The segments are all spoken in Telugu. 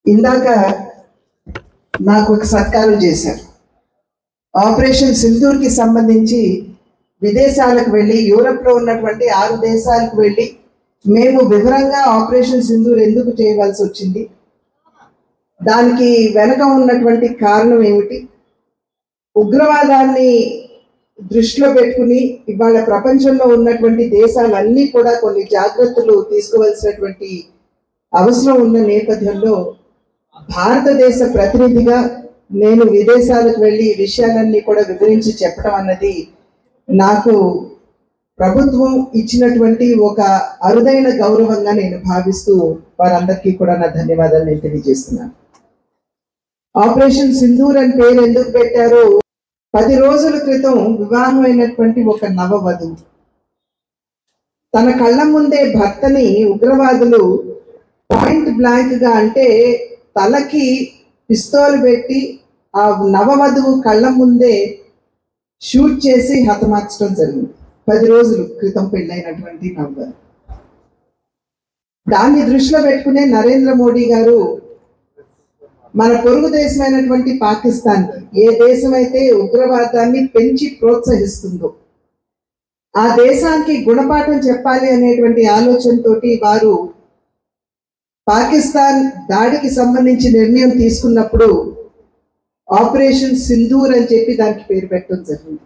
ఇందాక నాకు ఒక సత్కారం చేశారు. ఆపరేషన్ సింధూర్కి సంబంధించి విదేశాలకు వెళ్ళి యూరప్లో ఉన్నటువంటి 6 దేశాలకు వెళ్ళి మేము వివరంగా ఆపరేషన్ సింధూర్ ఎందుకు చేయవలసి వచ్చింది, దానికి వెనక ఉన్నటువంటి కారణం ఏమిటి, ఉగ్రవాదాన్ని దృష్టిలో పెట్టుకుని ఇవాళ ప్రపంచంలో ఉన్నటువంటి దేశాలన్నీ కూడా కొన్ని జాగ్రత్తలు తీసుకోవాల్సినటువంటి అవసరం ఉన్న నేపథ్యంలో భారతదేశ ప్రతినిధిగా నేను విదేశాలకు వెళ్ళి ఈ విషయాలన్నీ కూడా వివరించి చెప్పడం అన్నది నాకు ప్రభుత్వం ఇచ్చినటువంటి ఒక అరుదైన గౌరవంగా నేను భావిస్తూ వారందరికీ కూడా నా ధన్యవాదాలు నేను తెలియజేస్తున్నాను. ఆపరేషన్ సింధూర్ అని పేరు ఎందుకు పెట్టారో, 10 రోజుల క్రితం వివాహమైనటువంటి ఒక నవవధువు తన కళ్ళ ముందే భర్తని ఉగ్రవాదులు పాయింట్ బ్లాంక్ గా, అంటే తలకి పిస్తోల్ పెట్టి ఆ నవవధువు కళ్ళ ముందే షూట్ చేసి హతమార్చడం జరిగింది. 10 రోజుల క్రితం పెళ్ళైనటువంటి నవవధువు. దాన్ని దృష్టిలో పెట్టుకునే నరేంద్ర మోడీ గారు మన పొరుగు దేశమైనటువంటి పాకిస్తాన్కి, ఏ దేశమైతే ఉగ్రవాదాన్ని పెంచి ప్రోత్సహిస్తుందో ఆ దేశానికి గుణపాఠం చెప్పాలి అనేటువంటి ఆలోచనతోటి వారు పాకిస్తాన్ దాడికి సంబంధించి నిర్ణయం తీసుకున్నప్పుడు ఆపరేషన్ సింధూర్ అని చెప్పి దానికి పేరు పెట్టడం జరిగింది.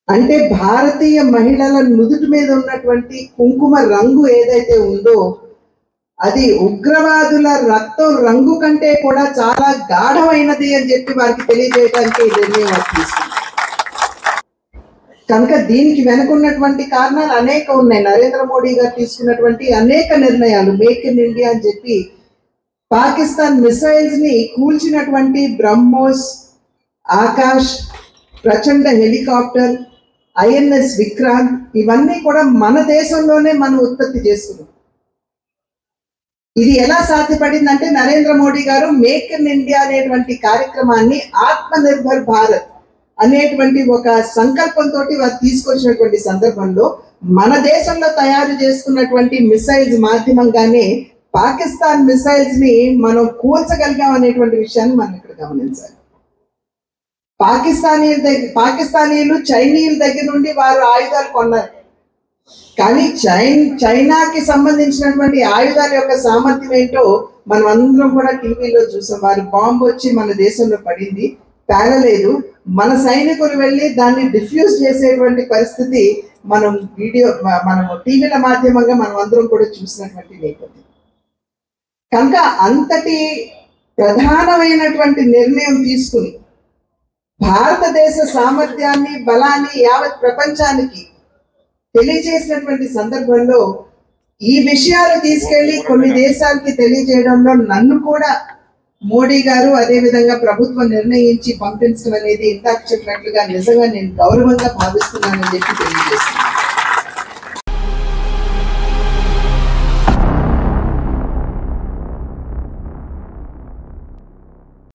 అంటే భారతీయ మహిళల నుదుటి మీద ఉన్నటువంటి కుంకుమ రంగు ఏదైతే ఉందో అది ఉగ్రవాదుల రక్తం రంగు కంటే కూడా చాలా గాఢమైనది అని చెప్పి వారికి తెలియజేయడానికి ఈ నిర్ణయం తీసుకుంది. కనుక దీనికి వెనుకున్నటువంటి కారణాలు అనేక ఉన్నాయి. నరేంద్ర మోడీ గారు తీసుకున్నటువంటి అనేక నిర్ణయాలు, మేక్ ఇన్ ఇండియా అని చెప్పి పాకిస్తాన్ మిసైల్స్ ని కూల్చినటువంటి బ్రహ్మోస్, ఆకాష్, ప్రచండ హెలికాప్టర్, ఐఎన్ఎస్ విక్రాంత్, ఇవన్నీ కూడా మన దేశంలోనే మనం ఉత్పత్తి చేసుకున్నాం. ఇది ఎలా సాధ్యపడిందంటే నరేంద్ర మోడీ గారు మేక్ ఇన్ ఇండియా అనేటువంటి కార్యక్రమాన్ని ఆత్మ నిర్భర్ భారత్ అనేటువంటి ఒక సంకల్పంతో వారు తీసుకొచ్చినటువంటి సందర్భంలో మన దేశంలో తయారు చేసుకున్నటువంటి మిసైల్స్ మాధ్యమంగానే పాకిస్తాన్ మిసైల్స్ ని మనం కూల్చగలిగాం అనేటువంటి విషయాన్ని మనం ఇక్కడ గమనించాలి. పాకిస్తానీలు చైనీయుల దగ్గర నుండి వారు ఆయుధాలు కొన్నారు, కానీ చైనాకి సంబంధించినటువంటి ఆయుధాల యొక్క సామర్థ్యం ఏంటో మనం అందరం కూడా టీవీలో చూసాం. వారు బాంబు వచ్చి మన దేశంలో పడింది, పేలలేదు, మన సైనికులు వెళ్ళి దాన్ని డిఫ్యూజ్ చేసేటువంటి పరిస్థితి మనం టీవీల మాధ్యమంగా మనం అందరం కూడా చూసినటువంటి నేపథ్యం. కనుక అంతటి ప్రధానమైనటువంటి నిర్ణయం తీసుకుని భారతదేశ సామర్థ్యాన్ని, బలాన్ని యావత్ ప్రపంచానికి తెలియజేసినటువంటి సందర్భంలో ఈ విషయాలు తీసుకెళ్లి కొన్ని దేశాలకి తెలియజేయడంలో నన్ను కూడా మోడీ గారు అదేవిధంగా ప్రభుత్వం నిర్ణయించి పంపించడం అనేది ఇందాక చెప్పినట్లుగా నిజంగా నేను గౌరవంగా భావిస్తున్నానని చెప్పి తెలియజేస్తున్నాను.